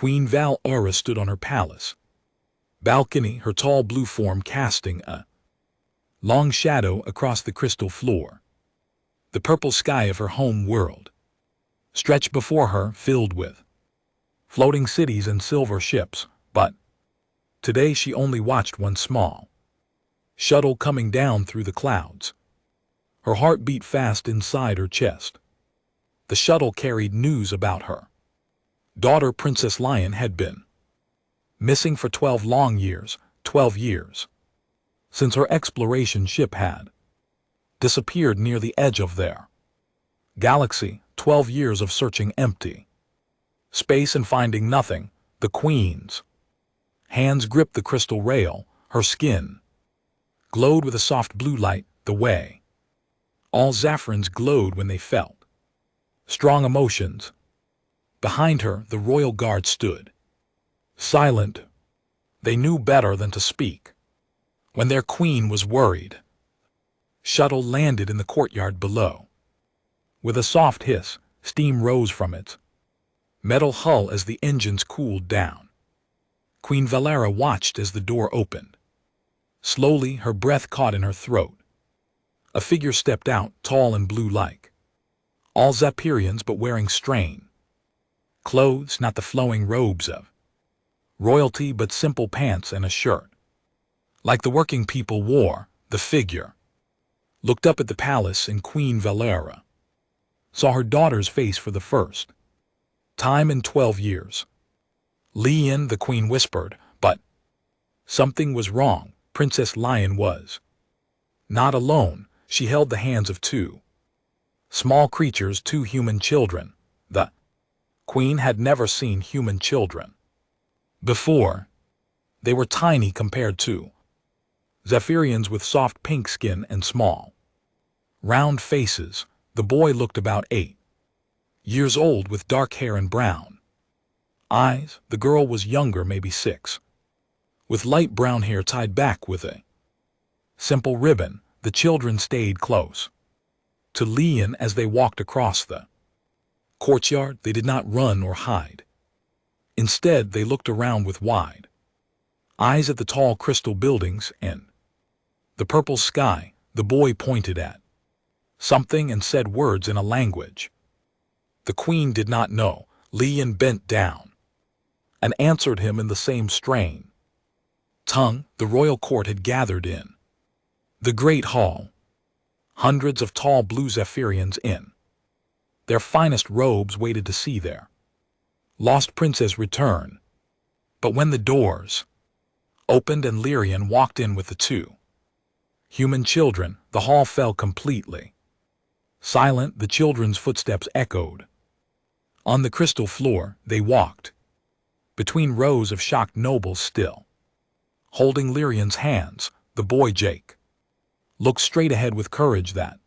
Queen Val-Aura stood on her palace balcony, her tall blue form casting a long shadow across the crystal floor. The purple sky of her home world stretched before her, filled with floating cities and silver ships, but today she only watched one small shuttle coming down through the clouds. Her heart beat fast inside her chest. The shuttle carried news about her daughter, Princess Lion, had been missing for 12 long years, 12 years, since her exploration ship had disappeared near the edge of their galaxy. 12 years of searching empty space and finding nothing. The Queen's hands gripped the crystal rail. Her skin glowed with a soft blue light, the way all Zaffrans glowed when they felt strong emotions. Behind her, the royal guard stood silent. They knew better than to speak when their queen was worried. Shuttle landed in the courtyard below. With a soft hiss, steam rose from its metal hull as the engines cooled down. Queen Val-Aura watched as the door opened. Slowly, her breath caught in her throat. A figure stepped out, tall and blue like all Zapperians, but wearing strange clothes, not the flowing robes of royalty, but simple pants and a shirt like the working people wore. The figure looked up at the palace, and Queen Val-Aura saw her daughter's face for the first time in 12 years. "Lian," the queen whispered, but something was wrong. Princess Lion was not alone. She held the hands of two small creatures, two human children. The queen had never seen human children before. They were tiny compared to Zaphirians, with soft pink skin and small, round faces. The boy looked about 8 years old, with dark hair and brown eyes. The girl was younger, maybe 6, with light brown hair tied back with a simple ribbon. The children stayed close to Lian as they walked across the courtyard. They did not run or hide. Instead, they looked around with wide eyes at the tall crystal buildings and the purple sky. The boy pointed at something and said words in a language the queen did not know. Lian bent down and answered him in the same strange tongue. The royal court had gathered in the great hall. Hundreds of tall blue Zaphirians in their finest robes waited to see their lost princess return. But when the doors opened and Lyrian walked in with the two human children, the hall fell completely silent. The children's footsteps echoed on the crystal floor. They walked between rows of shocked nobles, still holding Lyrian's hands. The boy Jake looked straight ahead with courage that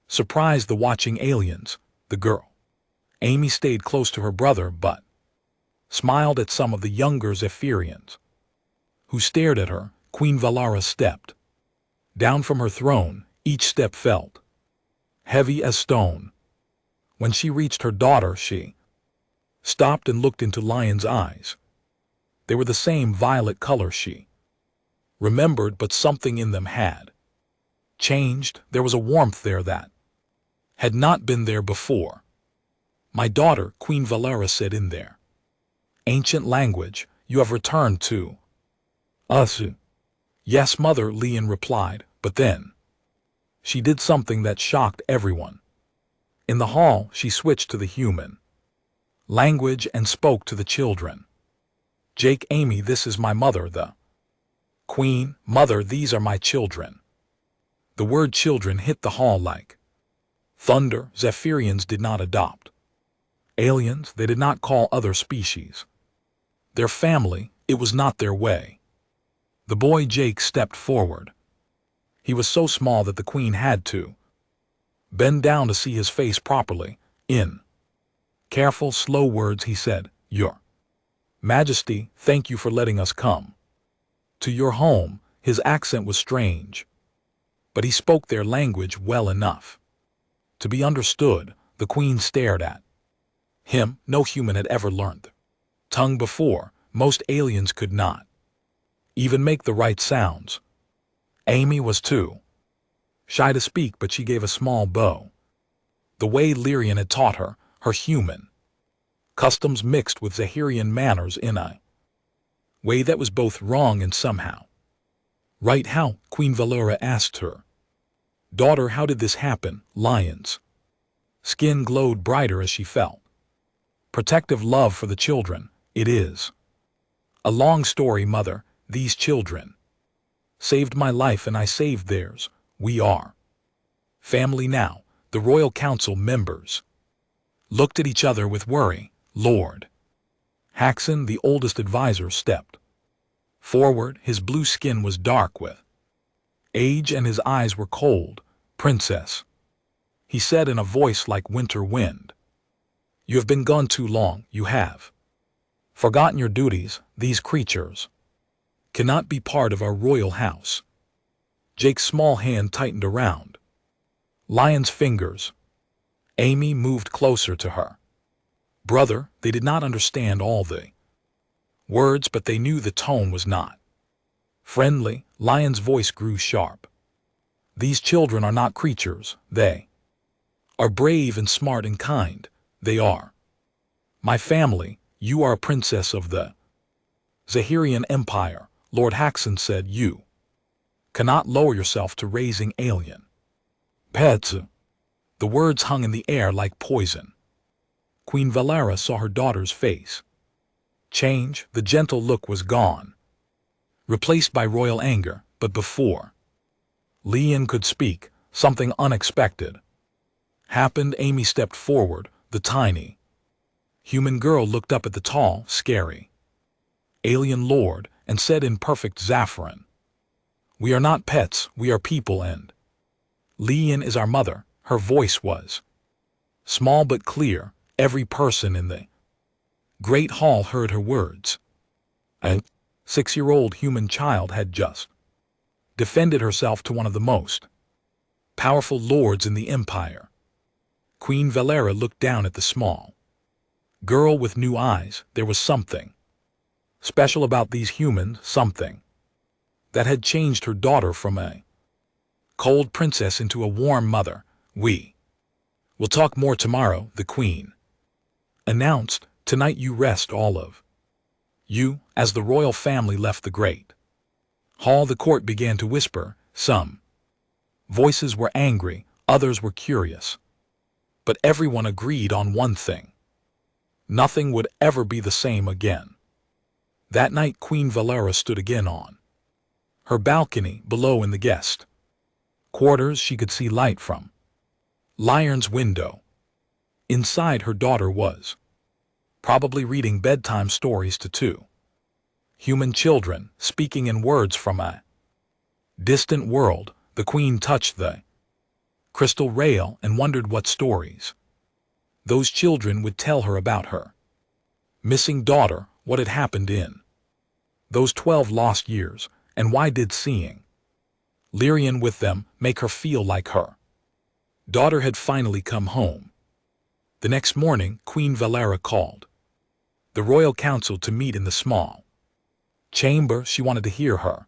surprised the watching aliens. The girl Amy stayed close to her brother, but smiled at some of the younger Zaphirians who stared at her. Queen Val-Aura stepped down from her throne. Each step felt heavy as stone. When she reached her daughter, she stopped and looked into Lion's eyes. They were the same violet color she remembered, but something in them had changed. There was a warmth there that had not been there before. "My daughter," Queen Val-Aura said in their ancient language, "you have returned to us." "Yes, mother," Lian replied, but then she did something that shocked everyone. In the hall, she switched to the human language and spoke to the children. "Jake, Amy, this is my mother." The queen, "Mother, these are my children." The word children hit the hall like thunder. Zaphirians did not adopt aliens. They did not call other species their family. It was not their way. The boy Jake stepped forward. He was so small that the queen had to bend down to see his face properly. In careful, slow words, he said, "Your Majesty, thank you for letting us come to your home." His accent was strange, but he spoke their language well enough to be understood. The queen stared at him. No human had ever learned tongue before, most aliens could not even make the right sounds. Amy was too shy to speak, but she gave a small bow. The way Lyrian had taught her, her human customs mixed with Zahirian manners in a way that was both wrong and somehow right. How? Queen Valera asked her daughter. How did this happen? Lion's skin glowed brighter as she felt protective love for the children. It is a long story, mother. These children saved my life and I saved theirs. We are family now. The Royal Council members looked at each other with worry. Lord Haxon, the oldest advisor, stepped forward. His blue skin was dark with age and his eyes were cold. Princess, he said in a voice like winter wind, you have been gone too long. You have forgotten your duties. These creatures cannot be part of our royal house. Jake's small hand tightened around Lion's fingers. Amy moved closer to her brother. They did not understand all the words, but they knew the tone was not friendly. Lion's voice grew sharp. These children are not creatures. They are brave and smart and kind. They are my family. You are a princess of the Zahirian Empire. Lord Haxon said you cannot lower yourself to raising alien pets. The words hung in the air like poison. Queen Valera saw her daughter's face change. The gentle look was gone, replaced by royal anger. But before Lian could speak, something unexpected happened. Amy stepped forward. The tiny human girl looked up at the tall, scary alien lord and said in perfect Zaffiran, we are not pets, we are people, and Lian is our mother. Her voice was small but clear. Every person in the great hall heard her words. A 6-year-old human child had just defended herself to one of the most powerful lords in the empire. Queen Valera looked down at the small girl with new eyes. There was something special about these humans, something that had changed her daughter from a cold princess into a warm mother. We will talk more tomorrow, the queen announced. Tonight you rest, all of you. As the royal family left the great hall, the court began to whisper. Some voices were angry, others were curious, but everyone agreed on one thing: nothing would ever be the same again. That night Queen Valera stood again on her balcony below in the guest quarters. She could see light from Lyon's window. Inside, her daughter was probably reading bedtime stories to 2 human children, speaking in words from a distant world. The queen touched the crystal rail and wondered what stories those children would tell her about her missing daughter, what had happened in those 12 lost years, and why did seeing Lyrian with them make her feel like her daughter had finally come home. The next morning, Queen Valera called the royal council to meet in the small chamber. She wanted to hear her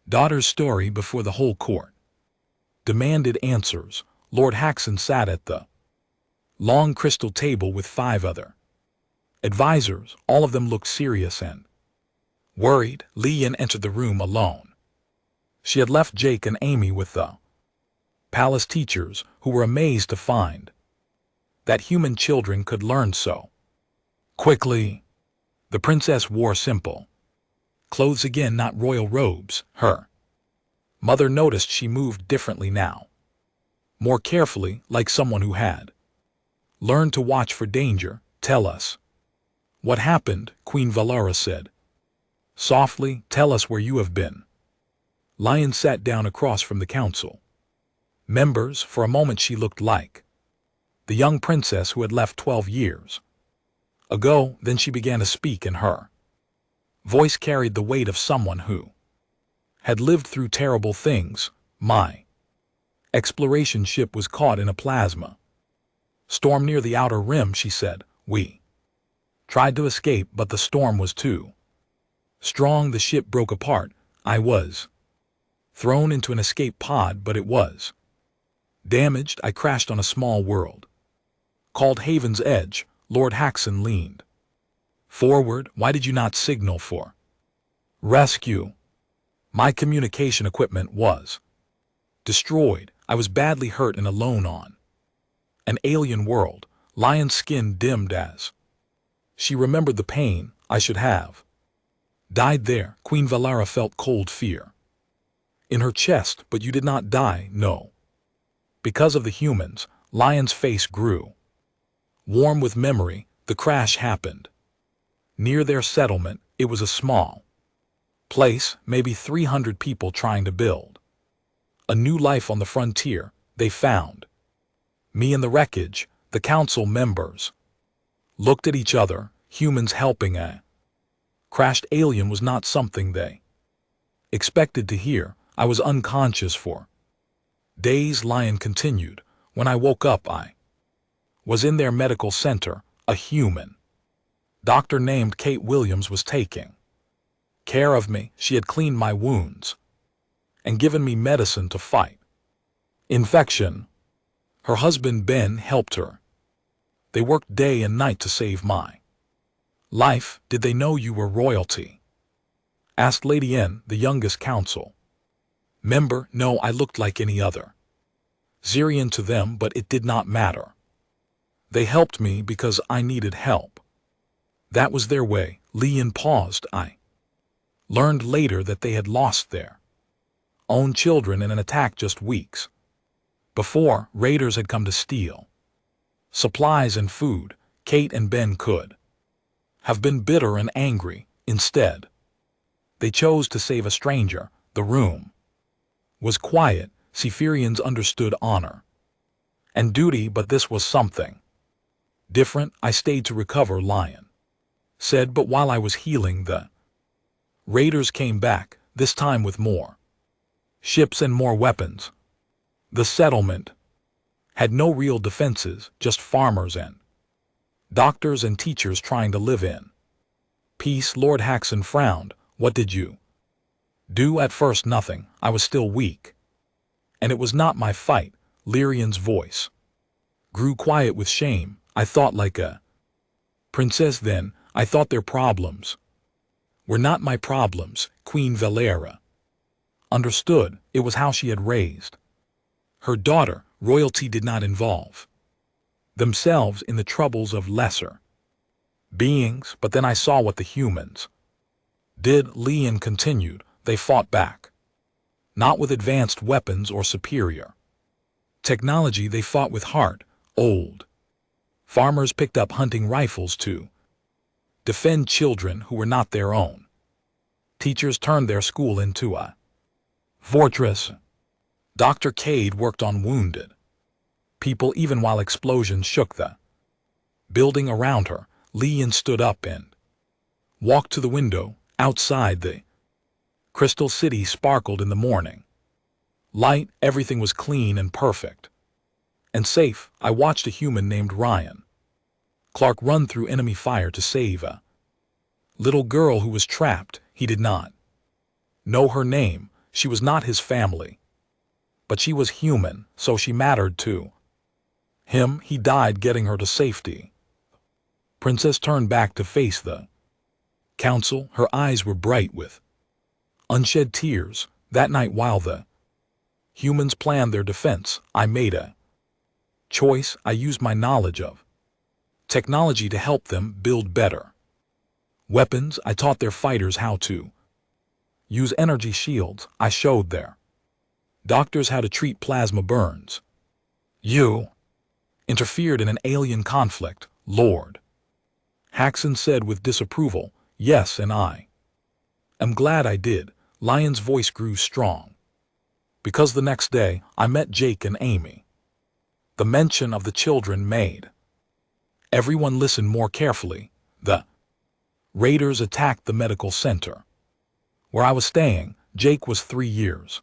daughter's story before the whole court demanded answers. Lord Haxon sat at the long crystal table with 5 other advisors. All of them looked serious and worried. Lian entered the room alone. She had left Jake and Amy with the palace teachers, who were amazed to find that human children could learn so quickly. The princess wore simple clothes again, not royal robes. Her mother noticed she moved differently now, more carefully, like someone who had learned to watch for danger. Tell us what happened, Queen Valera said softly. Tell us where you have been. Lion sat down across from the council members. For a moment she looked like the young princess who had left 12 years ago. Then she began to speak, and her voice carried the weight of someone who had lived through terrible things. My exploration ship was caught in a plasma storm near the outer rim, she said. We Tried to escape, but the storm was too strong. The ship broke apart. I was thrown into an escape pod, but it was damaged. I crashed on a small world called Haven's Edge. Lord Haxon leaned forward. Why did you not signal for rescue? My communication equipment was destroyed. I was badly hurt and alone on an alien world. Lion's skin dimmed as she remembered the pain. I should have died there. Queen Valara felt cold fear in her chest. But you did not die, no. Because of the humans. Lion's face grew warm with memory. The crash happened near their settlement. It was a small place, maybe 300 people trying to build a new life on the frontier. They found me in the wreckage. The council members looked at each other. Humans helping a crashed alien was not something they expected to hear. I was unconscious for days. Lion continued. When I woke up, I was in their medical center. A human doctor named Kate Williams was taking care of me. She had cleaned my wounds and given me medicine to fight infection. Her husband Ben helped her. They worked day and night to save my life. Did they know you were royalty? Asked Lady N, the youngest council member. No, I looked like any other Zirian to them, but it did not matter. They helped me because I needed help. That was their way. Leon paused. I learned later that they had lost their own children in an attack just weeks before. Raiders had come to steal supplies and food. Kate and Ben could have been bitter and angry. Instead, they chose to save a stranger. The room was quiet. Sephirians understood honor and duty, but this was something different. I stayed to recover, Lion said, but while I was healing, the raiders came back, this time with more ships and more weapons. The settlement had no real defenses, just farmers and doctors and teachers trying to live in peace. Lord Haxon frowned. What did you do? At first, nothing. I was still weak. And it was not my fight. Lyrian's voice grew quiet with shame. I thought like a princess then. I thought their problems were not my problems. Queen Valara understood. It was how she had raised her daughter. Royalty did not involve themselves in the troubles of lesser beings. But then I saw what the humans did. Leon continued. They fought back. Not with advanced weapons or superior technology. They fought with heart. Old farmers picked up hunting rifles to defend children who were not their own. Teachers turned their school into a fortress. Dr. Cade worked on wounded people even while explosions shook the building around her. Leon stood up and walked to the window. Outside, the Crystal City sparkled in the morning light. Everything was clean and perfect and safe. I watched a human named Ryan Clark run through enemy fire to save a little girl who was trapped. He did not know her name. She was not his family. But she was human, so she mattered to him. He died getting her to safety. Princess turned back to face the council. Her eyes were bright with unshed tears. That night, while the humans planned their defense, I made a choice. I used my knowledge of technology to help them build better weapons. I taught their fighters how to use energy shields. I showed their doctors how to treat plasma burns. You interfered in an alien conflict, Lord Haxon said with disapproval. Yes, and I am glad I did. Lion's voice grew strong. Because the next day, I met Jake and Amy. The mention of the children made everyone listen more carefully. The raiders attacked the medical center where I was staying. Jake was 3 years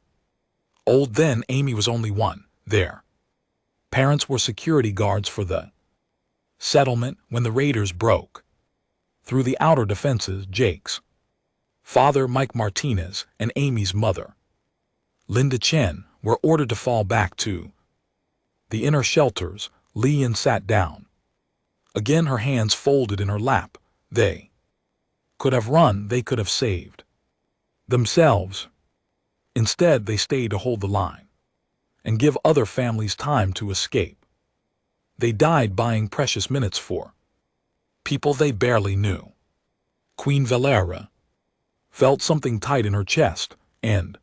old then. Amy was only 1. Their parents were security guards for the settlement. When the raiders broke Through the outer defenses, Jake's father, Mike Martinez, and Amy's mother, Linda Chen, were ordered to fall back to the inner shelters. Leanne sat down. Again, her hands folded in her lap. They could have run, they could have saved themselves. Instead, they stayed to hold the line and give other families time to escape. They died buying precious minutes for people they barely knew. Queen Valera felt something tight in her chest, and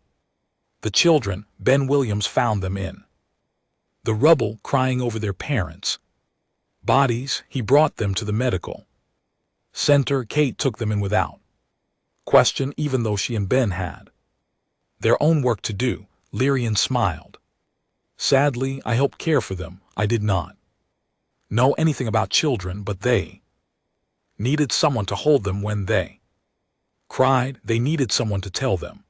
the children, Ben Williams found them in the rubble, crying over their parents' bodies. He brought them to the medical center. Kate took them in without question, even though she and Ben had their own work to do. Leanne smiled. Sadly, I helped care for them. I did not know anything about children, but they needed someone to hold them when they cried. They needed someone to tell them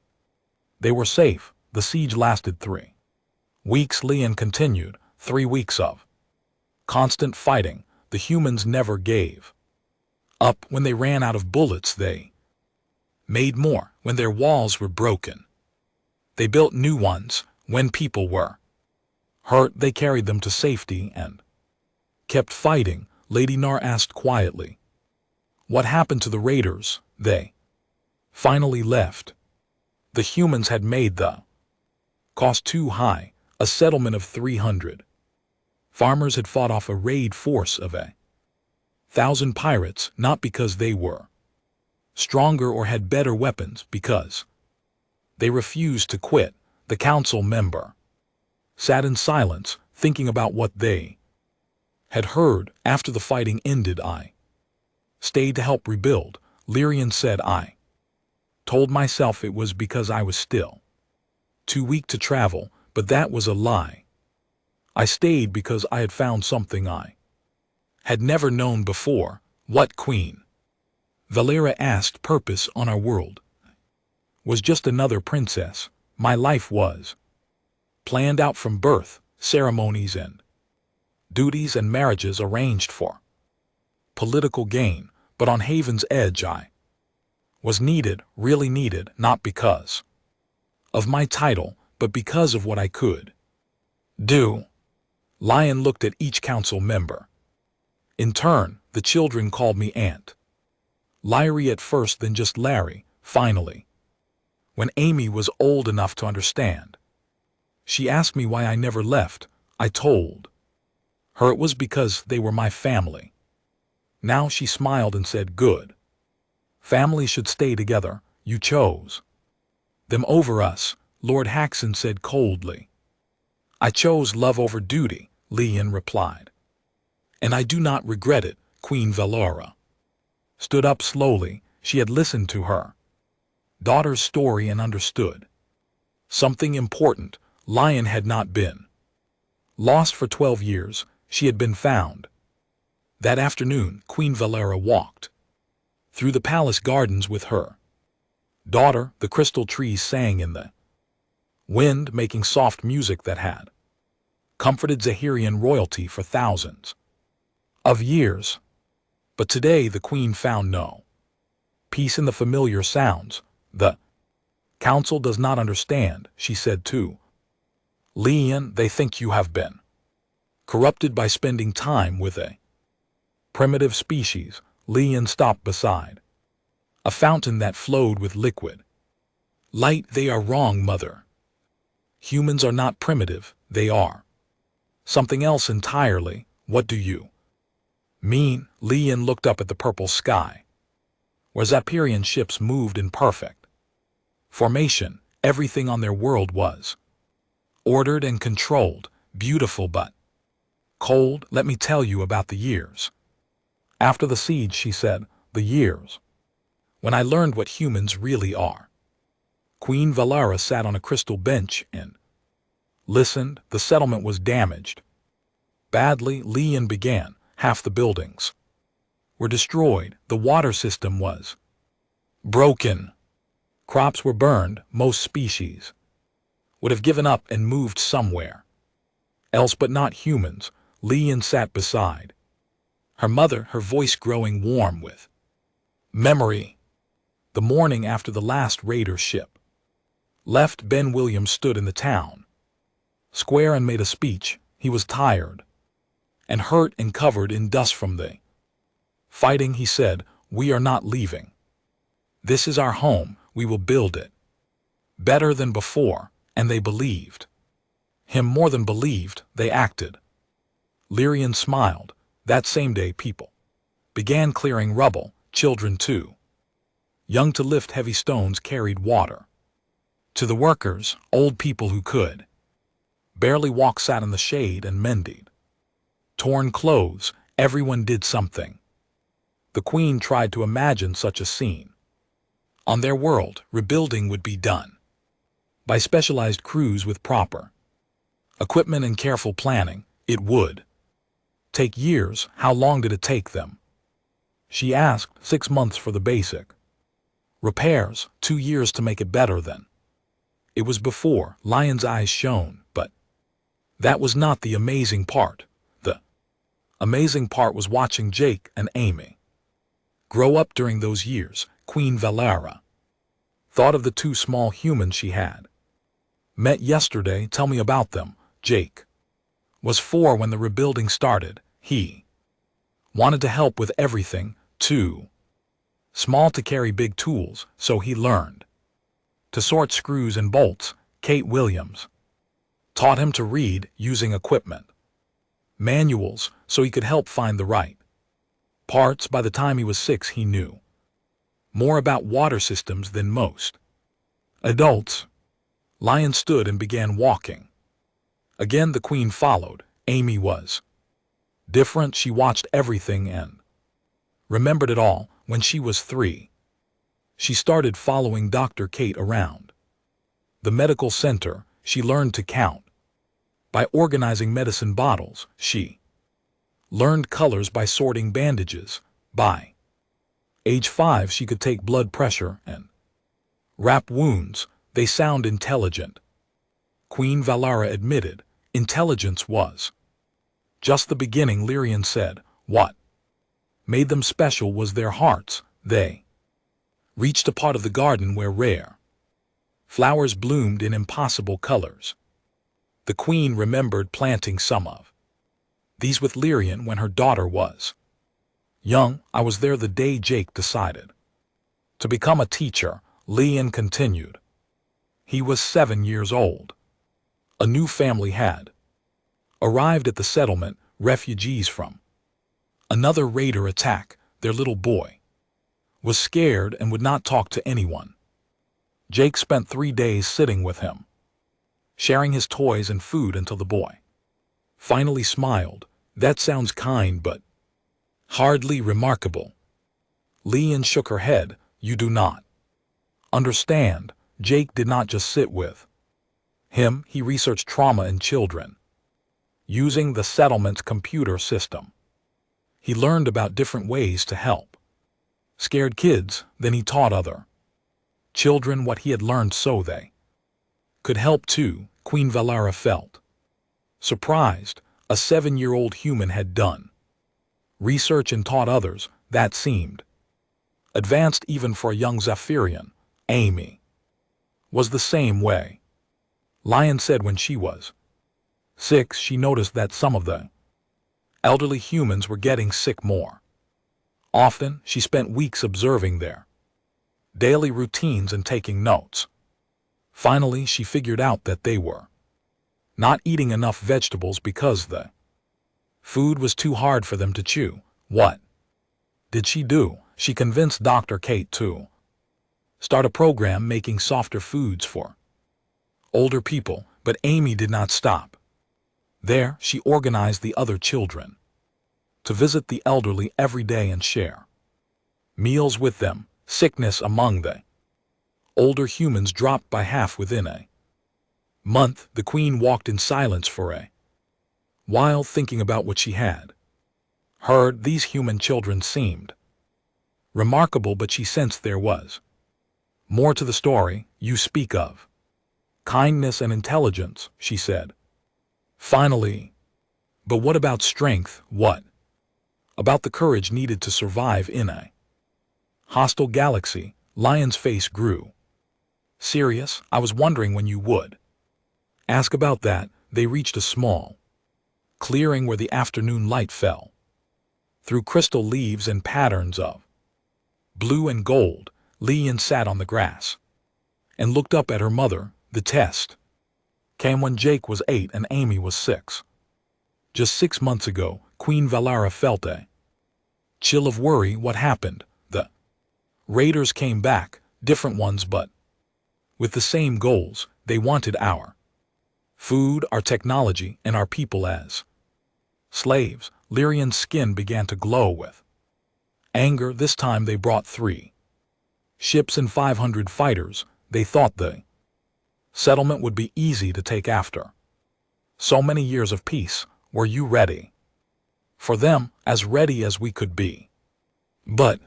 they were safe. The siege lasted 3 weeks. Leanne continued. 3 weeks of constant fighting. The humans never gave up. When they ran out of bullets, they made more. When their walls were broken, they built new ones. When people were hurt, they carried them to safety and kept fighting. Lady Nar asked quietly, "What happened to the raiders?" They finally left. The humans had made the cost too high. A settlement of 300 farmers had fought off a raid force of 1,000 pirates, not because they were stronger or had better weapons, because they refused to quit. The council member sat in silence, thinking about what they had heard. After the fighting ended, I stayed to help rebuild. Leanne said, "I told myself it was because I was still too weak to travel, but that was a lie. I stayed because I had found something I had never known before." "What?" Queen Valera asked. "Purpose on our world was just another princess. My life was planned out from birth, ceremonies and duties and marriages arranged for political gain. But on Haven's Edge I was needed, really needed, not because of my title, but because of what I could do." Leanne looked at each council member in turn. The children called me Aunt Lyrie at first, then just Larry. Finally, when Amy was old enough to understand, she asked me why I never left. I told her it was because they were my family. Now she smiled and said, "Good. Families should stay together. You chose them over us," Lord Haxon said coldly. "I chose love over duty," Leanne replied. "And I do not regret it." Queen Valera stood up slowly. She had listened to her daughter's story and understood something important. Leanne had not been lost for 12 years. She had been found. That afternoon, Queen Valera walked through the palace gardens with her daughter. The crystal trees sang in the wind, making soft music that had comforted Zahirian royalty for thousands of years. But today the queen found no peace in the familiar sounds. "The council does not understand," she said to Leanne. "They think you have been corrupted by spending time with a primitive species." Leanne stopped beside a fountain that flowed with liquid light. "They are wrong, Mother. Humans are not primitive. They are something else entirely." "What do you mean?" Leanne looked up at the purple sky, where Zapirian ships moved in perfect formation. Everything on their world was ordered and controlled, beautiful but cold. "Let me tell you about the years after the siege," she said. "The years when I learned what humans really are." Queen Valera sat on a crystal bench and listened. The settlement was damaged badly. Leanne began. Half the buildings were destroyed. The water system was broken. Crops were burned. Most species would have given up and moved somewhere else, but not humans. Leanne sat beside her mother, her voice growing warm with Memory. The morning after the last raider ship left, Ben Williams stood in the town square and made a speech. He was tired and hurt and covered in dust from the fighting. He said, "We are not leaving. This is our home. We will build it better than before." And they believed him more than believed, they acted. Lyrian smiled. That same day people began clearing rubble, children too. Young to lift heavy stones carried water to the workers, old people who could barely walk sat in the shade and mended torn clothes. Everyone did something. The Queen tried to imagine such a scene. On their world, rebuilding would be done by specialized crews with proper equipment and careful planning. It would take years. How long did it take them? She asked. 6 months for the basic repairs, 2 years to make it better than it was before. Lion's eyes shone, but that was not the amazing part. The amazing part was watching Jake and Amy grow up during those years. Queen Valera thought of the 2 small humans she had met yesterday. Tell me about them. Jake was 4 when the rebuilding started. He wanted to help with everything, too small to carry big tools, so he learned to sort screws and bolts. Kate Williams taught him to read using equipment manuals so he could help find the right parts. By the time he was 6, he knew more about water systems than most adults. Lion stood and began walking. Again the Queen followed. Amy was different. She watched everything and remembered it all. When she was 3, she started following Dr. Kate around the medical center. She learned to count by organizing medicine bottles. She learned colors by sorting bandages. By age 5, she could take blood pressure and wrap wounds. They sound intelligent. Queen Valera admitted intelligence was just the beginning. Lyrian said, what made them special was their hearts. They reached a part of the garden where rare flowers bloomed in impossible colors. The Queen remembered planting some of these with Lyrian when her daughter was young. I was there the day Jake decided to become a teacher. Lyrian continued. He was 7 years old. A new family had arrived at the settlement, refugees from another raider attack. Their little boy was scared and would not talk to anyone. Jake spent 3 days sitting with him, sharing his toys and food until the boy finally smiled. That sounds kind, but hardly remarkable. Lyrian shook her head. You do not understand. Jake did not just sit with him. He researched trauma in children using the settlement's computer system. He learned about different ways to help scared kids. Then he taught other children what he had learned so they could help too. Queen Valera felt surprised. A 7-year-old human had done research and taught others. That seemed advanced even for a young Zephyrian. Amy was the same way. Lion said when she was 6, she noticed that some of the elderly humans were getting sick more often. She spent weeks observing their daily routines and taking notes. Finally, she figured out that they were not eating enough vegetables because the food was too hard for them to chew. What did she do? She convinced Dr. Kate to start a program making softer foods for older people, but Amy did not stop there. She organized the other children to visit the elderly every day and share meals with them. Sickness among the older humans dropped by half within a month. The Queen walked in silence for a while, thinking about what she had heard. These human children seemed remarkable, but she sensed there was more to the story. You speak of kindness and intelligence, she said. Finally, but what about strength? What about the courage needed to survive in a Hostile galaxy, Lion's face grew. Serious, I was wondering when you would. Ask about that. They reached a small clearing where the afternoon light fell. Through crystal leaves and patterns of blue and gold, Lian sat on the grass and looked up at her mother. The test came when Jake was 8 and Amy was 6. Just 6 months ago, Queen Valara felt a chill of worry. What happened? The raiders came back, different ones but with the same goals. They wanted our food, our technology, and our people as slaves. Lyrian's skin began to glow with anger. This time they brought 3 ships and 500 fighters. They thought the settlement would be easy to take after so many years of peace. Were you ready for them? As ready as we could be. But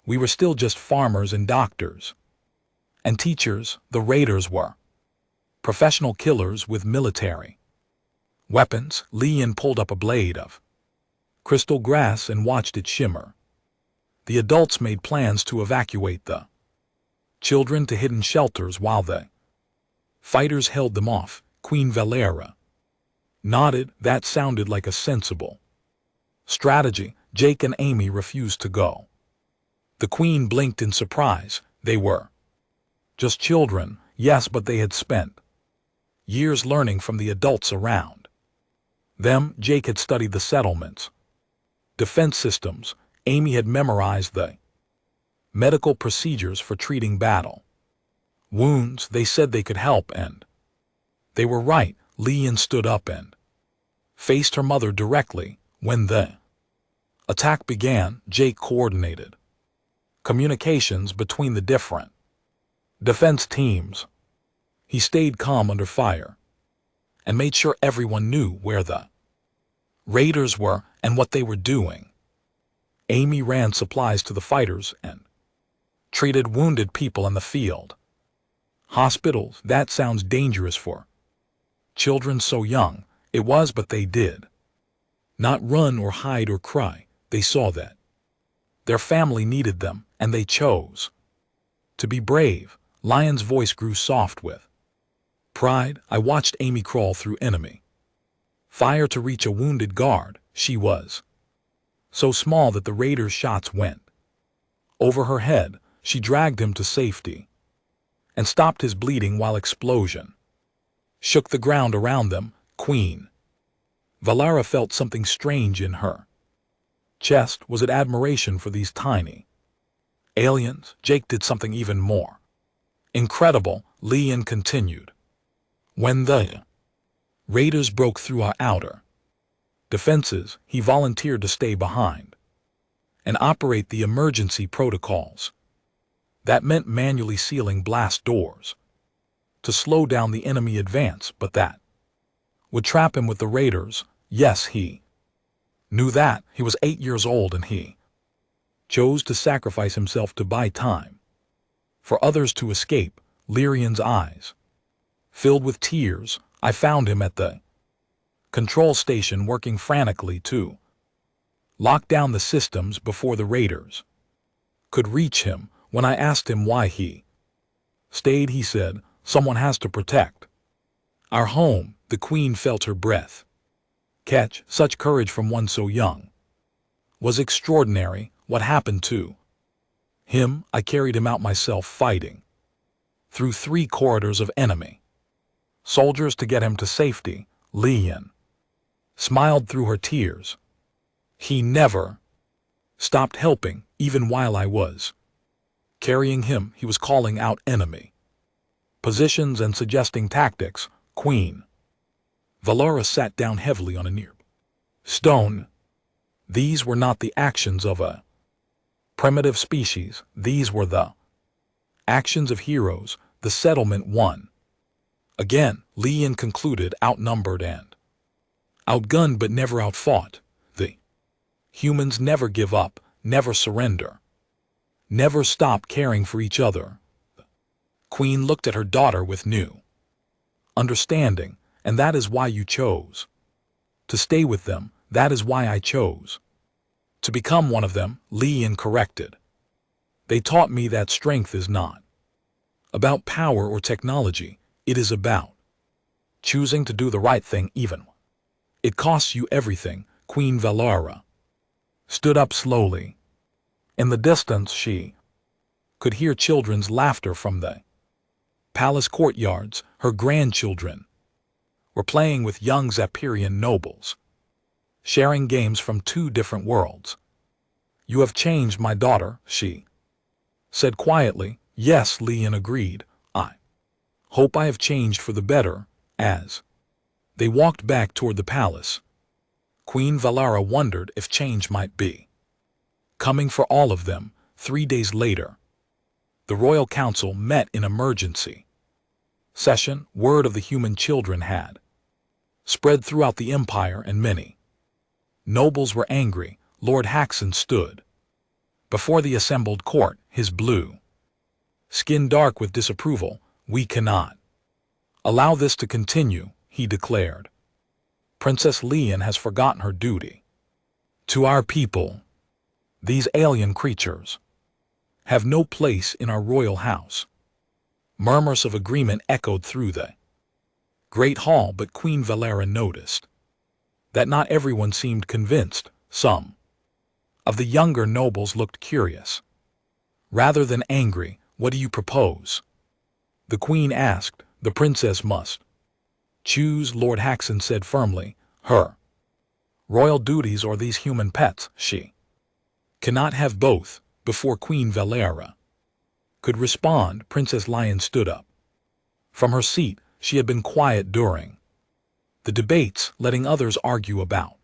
we were still just farmers and doctors and teachers. The raiders were professional killers with military weapons. Lian pulled up a blade of crystal grass and watched it shimmer. The adults made plans to evacuate the children to hidden shelters while the fighters held them off. Queen Valara nodded. That sounded like a sensible strategy. Jake and Amy refused to go. The Queen blinked in surprise. They were just children, yes, but they had spent years learning from the adults around them. Jake had studied the settlements, defense systems. Amy had memorized the medical procedures for treating battle wounds. They said they could help, and they were right. Lian stood up and faced her mother directly. When the attack began, Jake coordinated communications between the different defense teams. He stayed calm under fire and made sure everyone knew where the raiders were and what they were doing. Amy ran supplies to the fighters and treated wounded people in the field. Hospitals, that sounds dangerous for children so young. It was, but they did not run or hide or cry. They saw that their family needed them, and they chose to be brave. Lion's voice grew soft with pride. I watched Amy crawl through enemy fire to reach a wounded guard. She was so small that the raiders' shots went over her head. She dragged him to safety and stopped his bleeding while explosion shook the ground around them. Queen Valara felt something strange in her chest. Was it admiration for these tiny aliens? Jake did something even more incredible. Lian continued. When the raiders broke through our outer defenses, he volunteered to stay behind and operate the emergency protocols. That meant manually sealing blast doors to slow down the enemy advance, but that would trap him with the raiders. Yes, he knew that. He was 8 years old and he chose to sacrifice himself to buy time for others to escape. Lyrian's eyes filled with tears. I found him at the control station working frantically to lock down the systems before the raiders could reach him. When I asked him why he stayed, he said, someone has to protect our home. The Queen felt her breath catch. Such courage from one so young was extraordinary. What happened to him? I carried him out myself, fighting through 3 corridors of enemy soldiers to get him to safety. Lian smiled through her tears. He never stopped helping, even while I was carrying him. He was calling out enemy positions and suggesting tactics. Queen Valara sat down heavily on a near stone. These were not the actions of a primitive species. These were the actions of heroes. The settlement won again. Lian concluded, outnumbered and outgunned, but never outfought. The humans never give up, never surrender, never stop caring for each other. The Queen looked at her daughter with new understanding. And that is why you chose to stay with them. That is why I chose to become one of them. Lian corrected They taught me that strength is not about power or technology. It is about choosing to do the right thing even. It costs you everything. Queen Valara stood up slowly. In the distance she could hear children's laughter from the palace courtyards. Her grandchildren were playing with young Zapirian nobles, sharing games from two different worlds. You have changed, my daughter, she said quietly. Yes, Leon agreed. I hope I have changed for the better. As they walked back toward the palace, Queen Valara wondered if change might be coming for all of them. 3 days later, the royal council met in emergency session. Word of the human children had spread throughout the empire, and many nobles were angry. Lord Haxon stood before the assembled court, his blue skin dark with disapproval. We cannot allow this to continue, he declared. Princess Leon has forgotten her duty to our people. These alien creatures have no place in our royal house. Murmurs of agreement echoed through the great hall, but Queen Valara noticed that not everyone seemed convinced. Some of the younger nobles looked curious rather than angry. What do you propose? The queen asked. The princess must choose, Lord Haxon said firmly. Her royal duties or these human pets. She cannot have both. Before Queen Valara could respond, Princess Lion stood up from her seat. She had been quiet during the debates, letting others argue about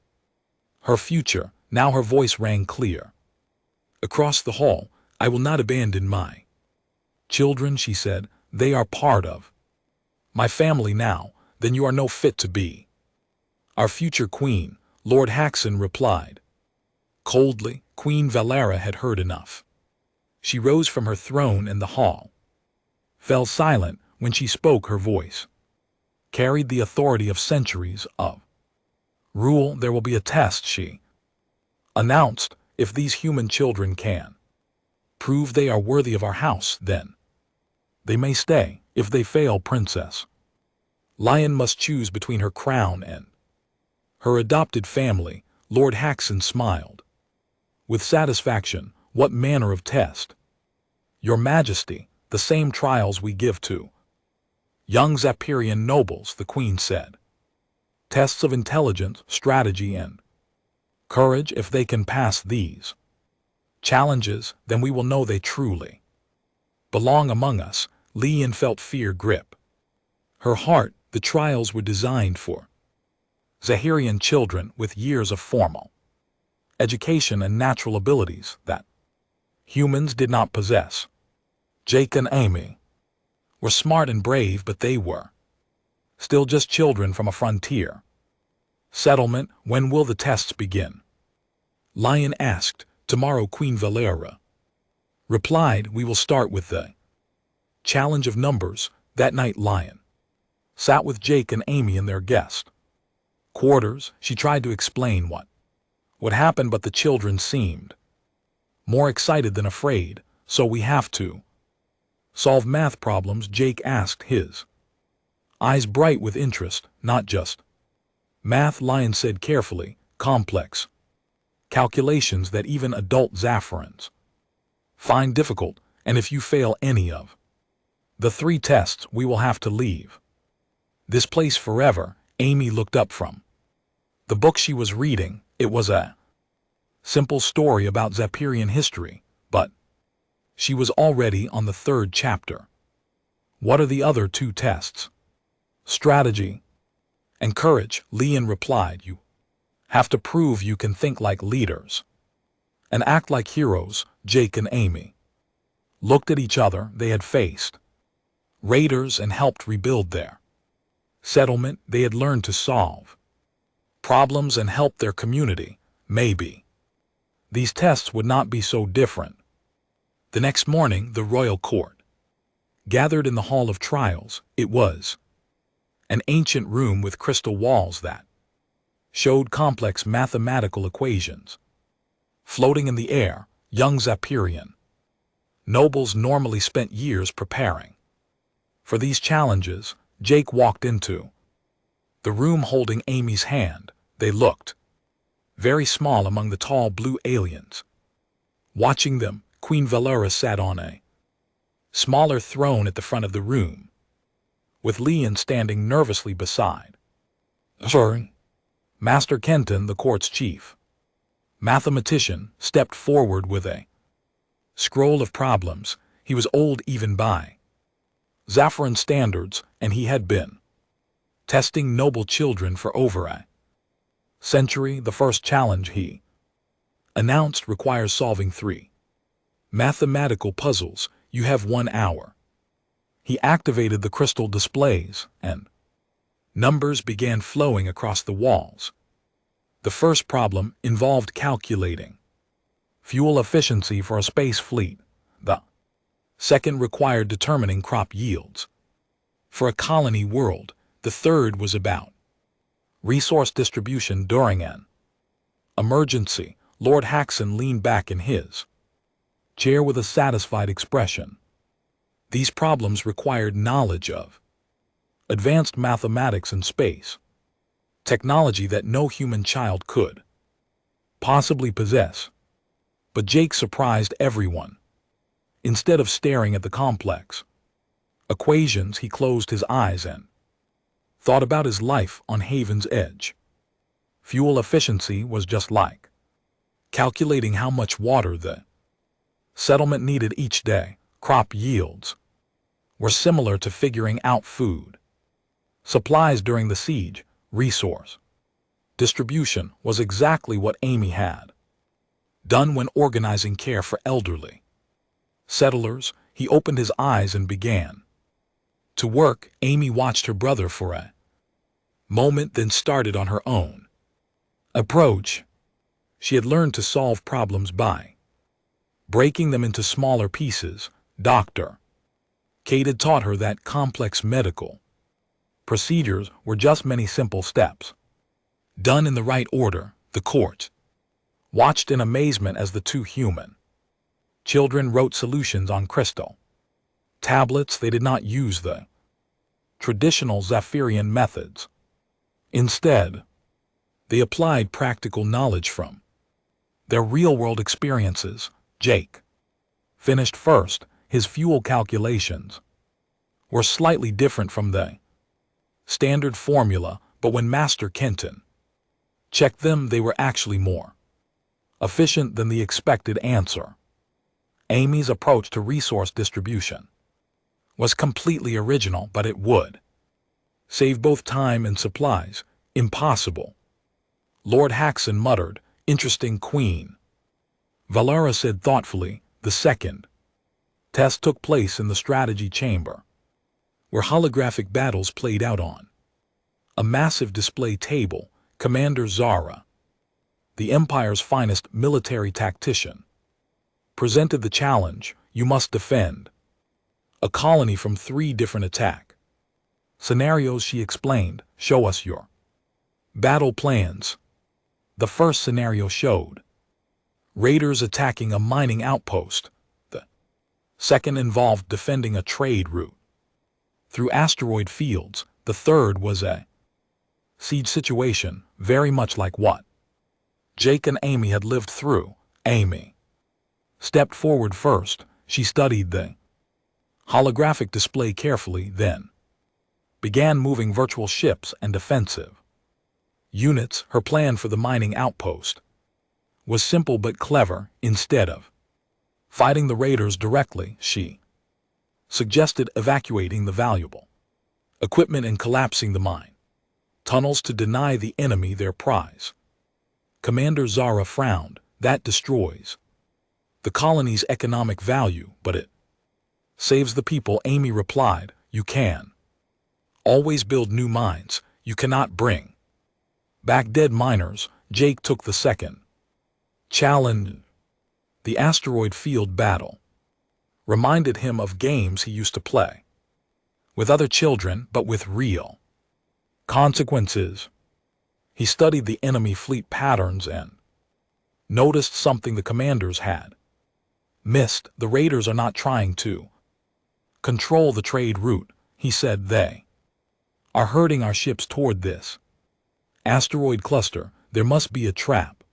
her future. Now her voice rang clear across the hall. I will not abandon my children, she said. They are part of my family now. Then you are no fit to be our future queen, Lord Haxon replied coldly. Queen Valara had heard enough. She rose from her throne, and the hall fell silent. When she spoke, her voice carried the authority of centuries of rule. There will be a test, she announced. If these human children can prove they are worthy of our house, then they may stay. If they fail, Princess Lion must choose between her crown and her adopted family. Lord Haxon smiled with satisfaction. What manner of test? Your Majesty, the same trials we give to young Zapirian nobles, the queen said. Tests of intelligence, strategy, and courage. If they can pass these challenges, then we will know they truly belong among us. Leon felt fear grip her heart. The trials were designed for Zahirian children with years of formal education and natural abilities that humans did not possess. Jake and Amy were smart and brave, but they were still just children from a frontier settlement. When will the tests begin? Lion asked. Tomorrow, Queen Valara replied. We will start with the challenge of numbers. That night, Lion sat with Jake and Amy in their guest quarters. She tried to explain what would happen, but the children seemed more excited than afraid. So we have to solve math problems, Jake asked, his eyes bright with interest. Not just math, Lion said carefully. Complex calculations that even adult Zafarans find difficult. And if you fail any of the 3 tests, we will have to leave this place forever. Amy looked up from the book she was reading. It was a simple story about Zapirian history, but she was already on the 3rd chapter. What are the other 2 tests? Strategy and courage, Leon replied. You have to prove you can think like leaders and act like heroes. Jake and Amy looked at each other. They had faced raiders and helped rebuild their settlement. They had learned to solve problems and help their community. Maybe these tests would not be so different. The next morning, the royal court gathered in the hall of trials. It was an ancient room with crystal walls that showed complex mathematical equations floating in the air. Young Zapirian nobles normally spent years preparing. For these challenges, Jake walked into the room holding Amy's hand. They looked very small among the tall blue aliens. Watching them, Queen Valera sat on a smaller throne at the front of the room, with Leon standing nervously beside her. Master Kenton, the court's chief mathematician, stepped forward with a scroll of problems. He was old even by Zaffaran standards, and he had been testing noble children for over a century. The first challenge, he announced, requires solving 3 mathematical puzzles. You have 1 hour. He activated the crystal displays, and numbers began flowing across the walls. The first problem involved calculating fuel efficiency for a space fleet. The second required determining crop yields for a colony world. The third was about resource distribution during an emergency. Lord Haxon leaned back in his chair with a satisfied expression. These problems required knowledge of advanced mathematics and space technology that no human child could possibly possess. But Jake surprised everyone. Instead of staring at the complex equations, he closed his eyes and thought about his life on Haven's Edge. Fuel efficiency was just like calculating how much water the settlement needed each day. Crop yields were similar to figuring out food supplies during the siege. Resource distribution was exactly what Amy had done when organizing care for elderly settlers. He opened his eyes and began to work. Amy watched her brother for a moment, then started on her own approach. She had learned to solve problems by breaking them into smaller pieces. Dr. Kate had taught her that complex medical procedures were just many simple steps done in the right order. The court watched in amazement as the 2 human children wrote solutions on crystal tablets. They did not use the traditional Zephyrian methods. Instead, they applied practical knowledge from their real-world experiences. Jake finished first. His fuel calculations were slightly different from the standard formula, but when Master Kenton checked them, they were actually more efficient than the expected answer. Amy's approach to resource distribution was completely original, but it would save both time and supplies. Impossible. Lord Haxon muttered. Interesting, Queen Valera said thoughtfully. The second test took place in the strategy chamber, where holographic battles played out on a massive display table. Commander Zara, the Empire's finest military tactician, presented the challenge. You must defend a colony from 3 different attack scenarios. She explained. Show us your battle plans. The first scenario showed raiders attacking a mining outpost. The second involved defending a trade route through asteroid fields. The third was a siege situation, very much like what Jake and Amy had lived through. Amy stepped forward first. She studied the holographic display carefully, then began moving virtual ships and defensive units. Her plan for the mining outpost was simple but clever. Instead of fighting the raiders directly, she suggested evacuating the valuable equipment and collapsing the mine tunnels to deny the enemy their prize. Commander Zara frowned. That destroys the colony's economic value, but it saves the people. Amy replied. You can always build new mines. You cannot bring back dead miners. Jake took the second challenge. The asteroid field battle reminded him of games he used to play with other children, but with real consequences. He studied the enemy fleet patterns and noticed something the commanders had Missed, the raiders are not trying to control the trade route, he said. They are herding our ships toward this asteroid cluster. There must be a trap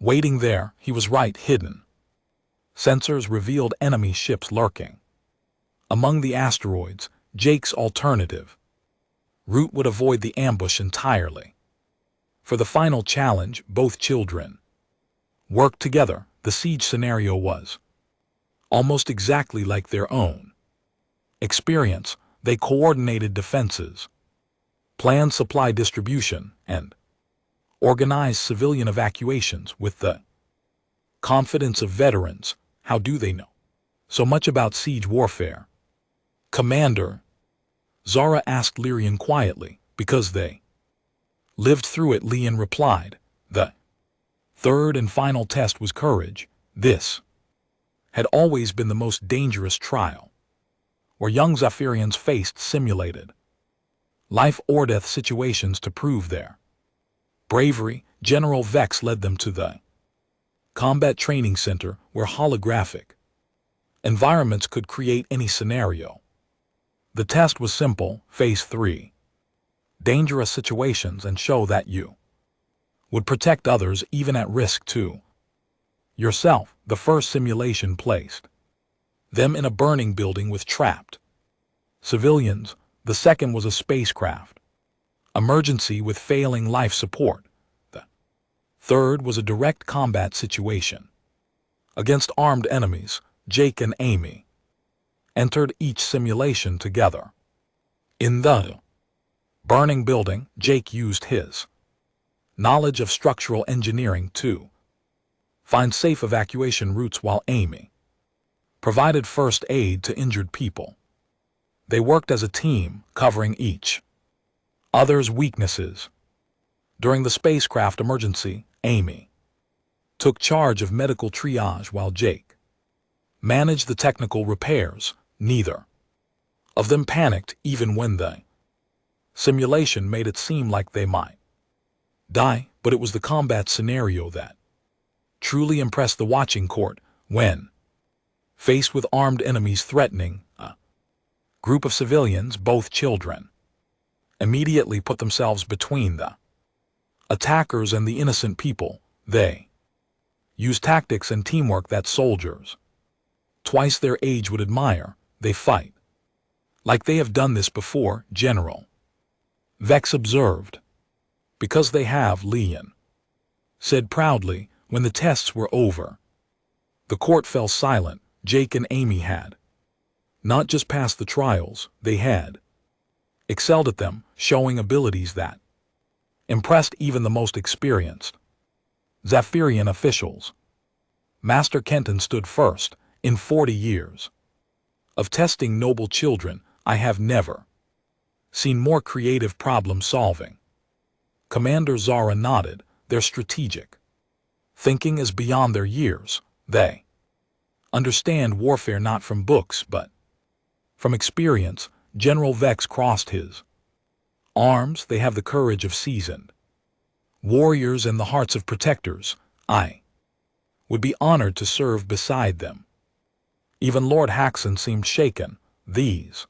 waiting there. He was right. Hidden sensors revealed enemy ships lurking among the asteroids. Jake's alternative route would avoid the ambush entirely. For the final challenge, both children worked together. The siege scenario was almost exactly like their own experience. They coordinated defenses, planned supply distribution, and organized civilian evacuations with the confidence of veterans. How do they know so much about siege warfare, Commander? Zara asked Lyrian quietly. Because they lived through it, Leon replied. The third and final test was courage. This had always been the most dangerous trial, where young Zephyrians faced simulated life or death situations to prove their bravery. General Vex led them to the combat training center, where holographic environments could create any scenario. The test was simple: face 3 dangerous situations and show that you would protect others even at risk to yourself. The first simulation placed them in a burning building with trapped civilians. The second was a spacecraft emergency with failing life support. The third was a direct combat situation against armed enemies. Jake and Amy entered each simulation together. In the burning building, Jake used his knowledge of structural engineering to find safe evacuation routes, while Amy provided first aid to injured people. They worked as a team, covering each other's weaknesses. During the spacecraft emergency, Amy took charge of medical triage while Jake managed the technical repairs. Neither of them panicked, even when the simulation made it seem like they might die. But it was the combat scenario that truly impressed the watching court. When faced with armed enemies threatening a group of civilians, both children immediately put themselves between the attackers and the innocent people. They used tactics and teamwork that soldiers twice their age would admire. They fight like they have done this before, General Vex observed. Because they have, Leon said proudly. When the tests were over, the court fell silent. Jake and Amy had not just passed the trials, they had excelled at them, showing abilities that impressed even the most experienced Zephyrian officials. Master Kenton stood first. In 40 years of testing noble children, I have never seen more creative problem-solving. Commander Zara nodded. Their strategic thinking is beyond their years. They understand warfare not from books but from experience. General Vex crossed his arms. They have the courage of seasoned warriors and the hearts of protectors. I would be honored to serve beside them. Even Lord Haxon seemed shaken. These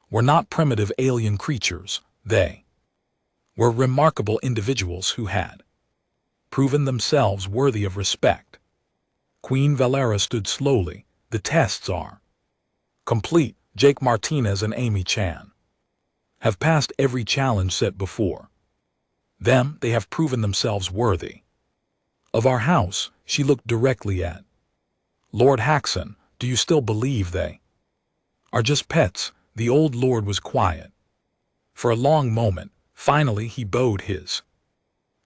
were not primitive alien creatures. They were remarkable individuals who had proven themselves worthy of respect. Queen Valera stood slowly. The tests are complete. Jake Martinez and Amy Chan have passed every challenge set before them. They have proven themselves worthy of our house. She looked directly at Lord Haxon. Do you still believe they are just pets? The old lord was quiet for a long moment. Finally he bowed his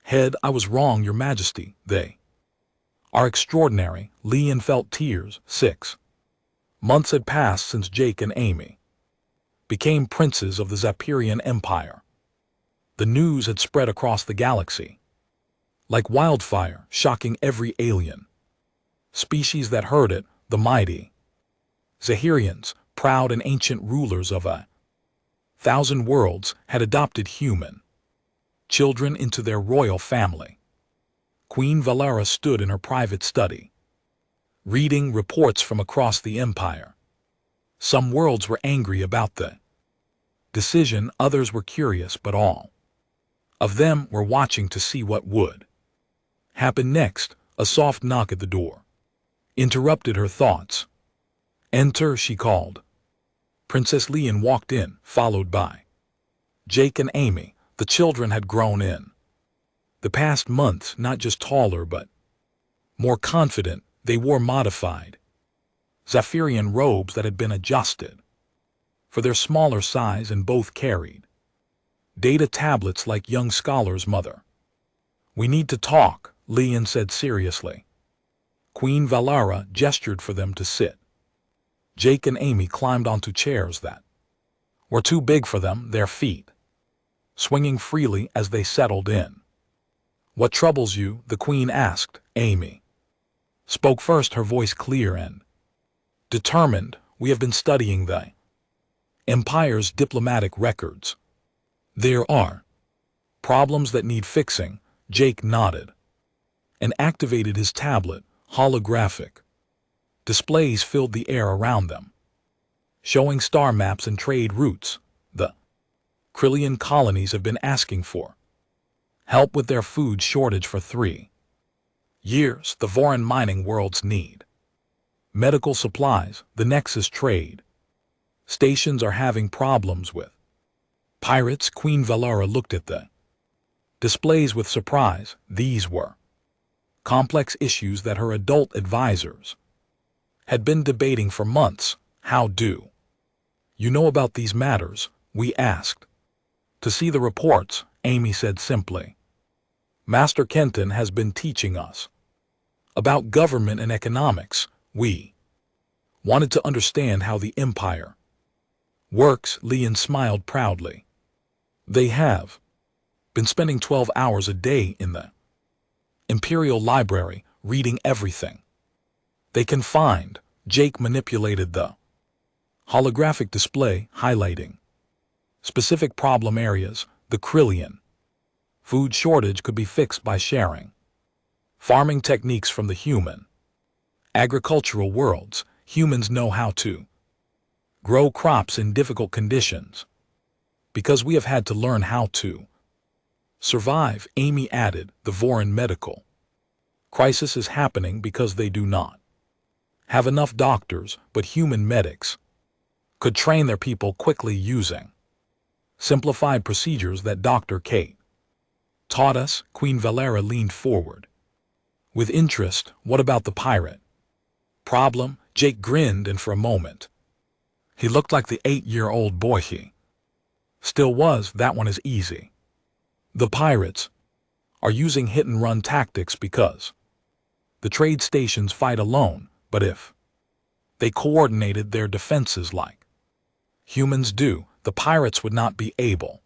head. I was wrong, Your Majesty. They are extraordinary. Leon felt tears. 6 months had passed since Jake and Amy became princes of the Zephyrian Empire. The news had spread across the galaxy like wildfire, shocking every alien species that heard it. The mighty Zahirians, proud and ancient rulers of 1,000 worlds, had adopted human children into their royal family. Queen Valera stood in her private study, reading reports from across the empire. Some worlds were angry about the decision, others were curious, but all of them were watching to see what would happen next. A soft knock at the door interrupted her thoughts. "Enter," she called. Princess Leon walked in, followed by Jake and Amy. The children had grown in the past months, not just taller but more confident. They wore modified Zephyrian robes that had been adjusted for their smaller size, and both carried data tablets like young scholars' mother. "We need to talk," Leon said seriously. Queen Valara gestured for them to sit. Jake and Amy climbed onto chairs that were too big for them, their feet swinging freely as they settled in. "What troubles you?" the Queen asked. Amy spoke first, her voice clear and determined. "We have been studying the Empire's diplomatic records. There are problems that need fixing." Jake nodded and activated his tablet. Holographic displays filled the air around them, showing star maps and trade routes. The Krillian colonies have been asking for help with their food shortage for 3 years. The Voran mining worlds need medical supplies. The Nexus trade stations are having problems with pirates. Queen Valara looked at the displays with surprise. These were complex issues that her adult advisors had been debating for months. "How do you know about these matters?" we asked. "To see the reports," Amy said simply. "Master Kenton has been teaching us about government and economics. We wanted to understand how the Empire works." Leon smiled proudly. "They have been spending 12 hours a day in the Imperial Library, reading everything they can find." Jake manipulated the holographic display, highlighting specific problem areas. The Krillian food shortage could be fixed by sharing farming techniques from the human agricultural worlds. Humans know how to grow crops in difficult conditions because we have had to learn how to survive. Amy added, "The Voran medical crisis is happening because they do not have enough doctors, but human medics could train their people quickly using simplified procedures that Dr. Kate taught us." Queen Valara leaned forward with interest. "What about the pirate problem?" Jake grinned, and for a moment he looked like the 8-year-old boy he still was. "That one is easy. The pirates are using hit-and-run tactics because the trade stations fight alone, but if they coordinated their defenses like humans do, the pirates would not be able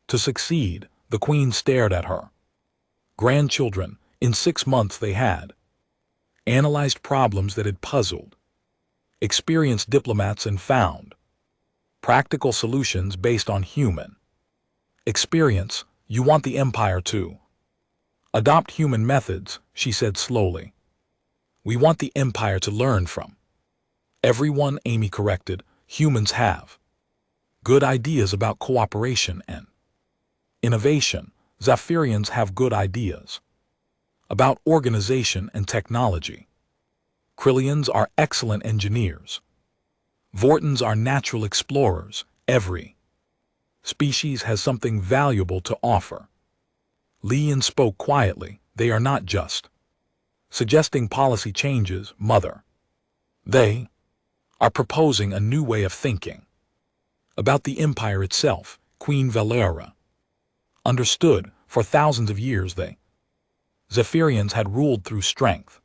to succeed." The Queen stared at her grandchildren. In 6 months they had analyzed problems that had puzzled experienced diplomats and found practical solutions based on human experience. "You want the Empire to adopt human methods," she said slowly. "We want the Empire to learn from everyone," Amy corrected. "Humans have good ideas about cooperation and innovation. Zephyrians have good ideas about organization and technology. Krillians are excellent engineers. Vortons are natural explorers. Every species has something valuable to offer." Leon spoke quietly. "They are not just suggesting policy changes, Mother. They are proposing a new way of thinking about the Empire itself." Queen Valara understood. For thousands of years the Zephyrians had ruled through strength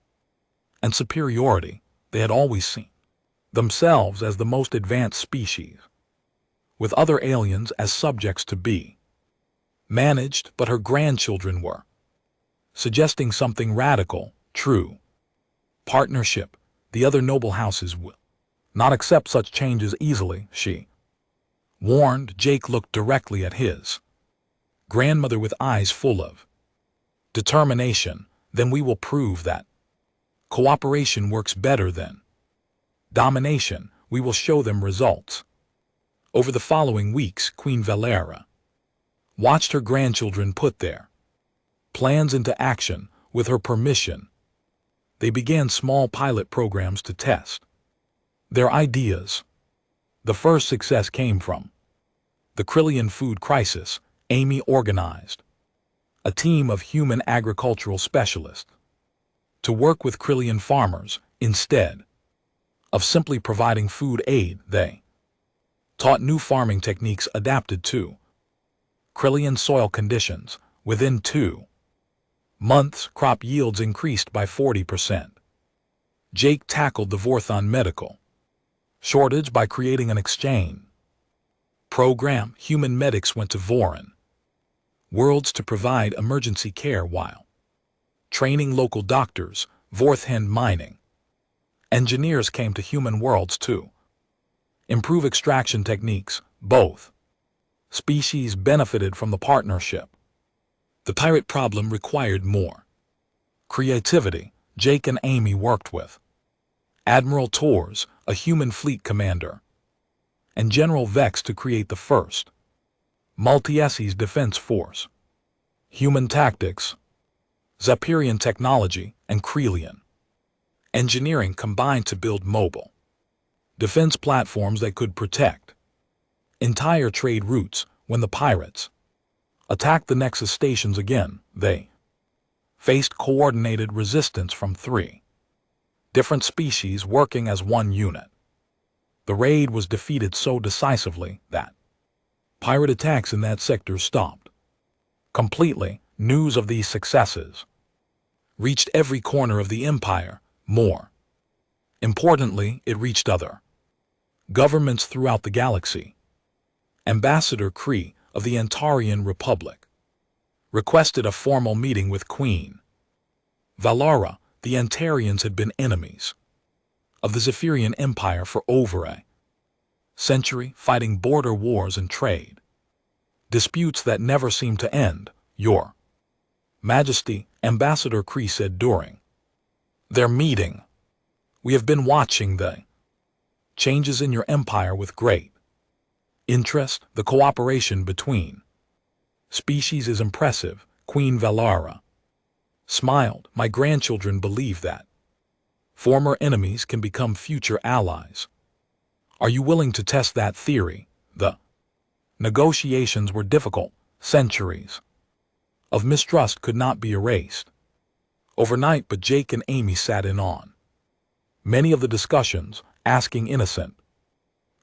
and superiority. They had always seen themselves as the most advanced species, with other aliens as subjects to be managed. But her grandchildren were suggesting something radical. "True partnership. The other noble houses will not accept such changes easily," she warned. Jake looked directly at his grandmother with eyes full of determination. "Then we will prove that Cooperation works better than domination. We will show them results. Over the following weeks, Queen Valera watched her grandchildren put their plans into action with her permission. They began small pilot programs to test their ideas. The first success came from the Krillian food crisis. Amy organized a team of human agricultural specialists to work with Krillian farmers. Instead of simply providing food aid, they taught new farming techniques adapted to Krillian soil conditions. Within 2 months, crop yields increased by 40%. Jake tackled the Vorthon medical shortage by creating an exchange program. Human medics went to Voron worlds to provide emergency care while training local doctors. Vorthend mining engineers came to human worlds to improve extraction techniques. Both species benefited from the partnership. The pirate problem required more creativity. Jake and Amy worked with Admiral Torres, a human fleet commander, and General Vex to create the first multi-species defense force. Human tactics, Zapirian technology, and Krillian engineering combined to build mobile defense platforms that could protect entire trade routes. When the pirates attacked the Nexus stations again, they faced coordinated resistance from 3 different species working as one unit. The raid was defeated so decisively that pirate attacks in that sector stopped completely. News of these successes reached every corner of the empire. More importantly, it reached other governments throughout the galaxy. Ambassador Kree of the Antarian Republic requested a formal meeting with Queen Valera. The Antarians had been enemies of the Zephyrian Empire for over a century, fighting border wars and trade disputes that never seemed to end. Your Majesty, Ambassador Kree said during their meeting, we have been watching the changes in your empire with great interest. The cooperation between species is impressive. Queen Valera smiled. My grandchildren believe that former enemies can become future allies. Are you willing to test that theory? The negotiations were difficult. Centuries of mistrust could not be erased overnight, but Jake and Amy sat in on many of the discussions, asking innocent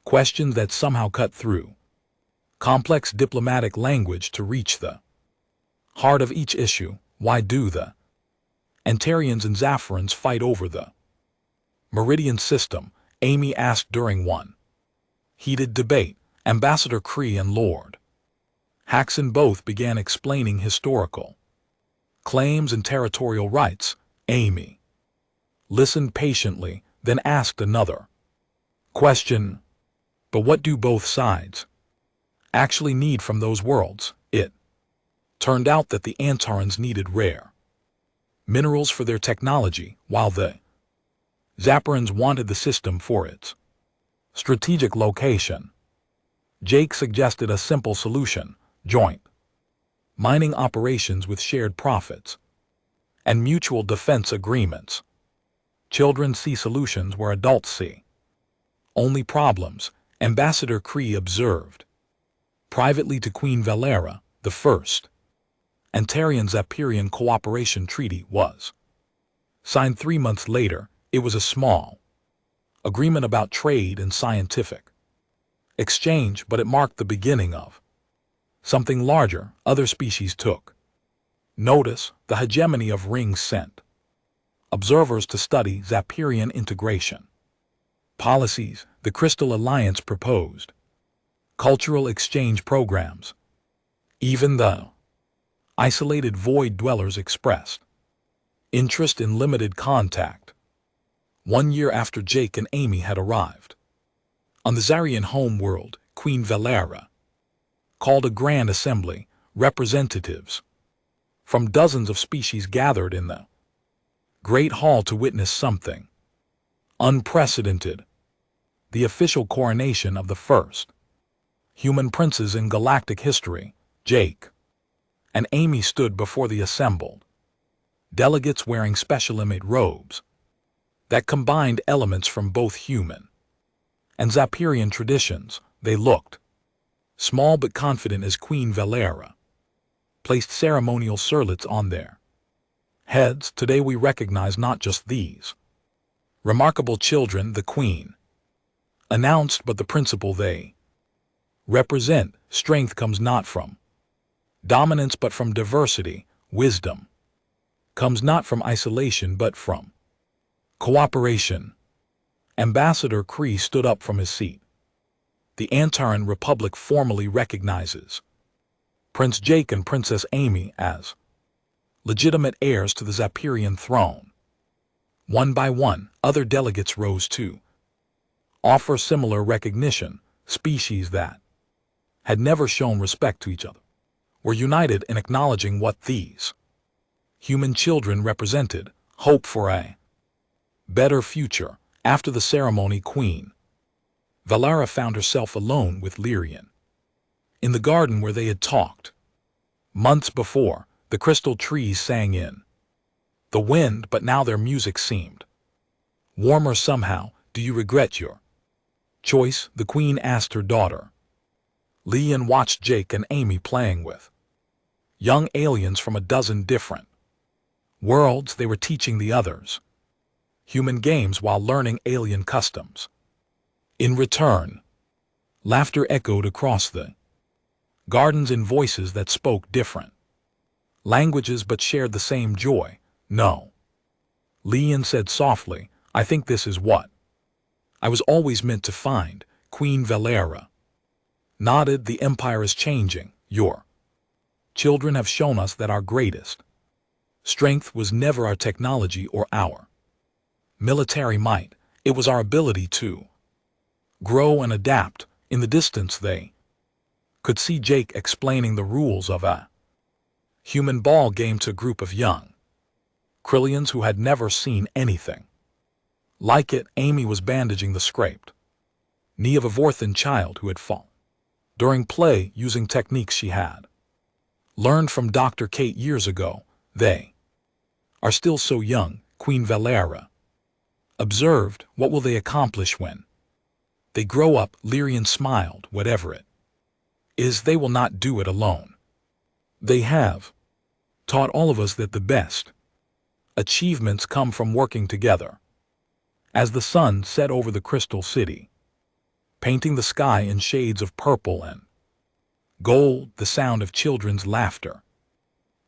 questions that somehow cut through complex diplomatic language to reach the heart of each issue. Why do the Antarians and Zafarans fight over the Meridian system? Amy asked during one heated debate. Ambassador Kree and Lord Haxon both began explaining historical claims and territorial rights. Amy listened patiently, then asked another question. But what do both sides actually need from those worlds? It turned out that the Antarans needed rare minerals for their technology, while the Zaparans wanted the system for its strategic location. Jake suggested a simple solution: joint mining operations with shared profits and mutual defense agreements. Children see solutions where adults see only problems. Ambassador Kree observed privately to Queen Valera. The first Antarian-Zapirian Cooperation Treaty was signed 3 months later. It was a small agreement about trade and scientific exchange, but it marked the beginning of something larger. Other species took notice. The hegemony of rings sent observers to study Zapirian integration policies. The Crystal Alliance proposed cultural exchange programs. Even the isolated void dwellers expressed interest in limited contact. 1 year after Jake and Amy had arrived on the Zarian home world, Queen Valera called a grand assembly. Representatives from dozens of species gathered in the Great hall to witness something unprecedented. The official coronation of the first human princes in galactic history. Jake and Amy stood before the assembled delegates wearing special inmate robes that combined elements from both human and Zapperian traditions. They looked small but confident as Queen Valera placed ceremonial circlets on their heads. Today we recognize not just these remarkable children, the Queen announced, but the principle they represent. Strength comes not from dominance but from diversity. Wisdom comes not from isolation but from cooperation. Ambassador Kree stood up from his seat. The Antaran Republic formally recognizes Prince Jake and Princess Amy as legitimate heirs to the Zapperian throne. One by one, other delegates rose to offer similar recognition. Species that had never shown respect to each other were united in acknowledging what these human children represented: hope for a better future. After the ceremony, Queen Valera found herself alone with Lyrian in the garden where they had talked months before. The crystal trees sang in the wind, but now their music seemed warmer somehow. Do you regret your choice? The Queen asked her daughter. Lyrian watched Jake and Amy playing with young aliens from a dozen different worlds. They were teaching the others human games while learning alien customs. In return, laughter echoed across the gardens in voices that spoke different languages but shared the same joy. No, Lyrian said softly, I think this is what I was always meant to find. Queen Valera nodded. The Empire is changing. Your children have shown us that our greatest strength was never our technology or our military might. It was our ability to grow and adapt. In the distance they could see Jake explaining the rules of a human ball game to a group of young Krillians who had never seen anything like it. Amy was bandaging the scraped knee of a Vorthan child who had fallen during play using techniques she had learned from Dr. Kate years ago. They are still so young, Queen Valera observed. What will they accomplish when they grow up? Lyrian smiled. Whatever it is, they will not do it alone. They have taught all of us that the best achievements come from working together. As the sun set over the crystal city, painting the sky in shades of purple and gold, the sound of children's laughter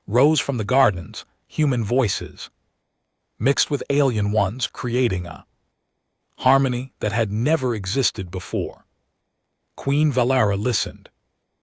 rose from the gardens. Human voices mixed with alien ones, creating a harmony that had never existed before. Queen Valera listened.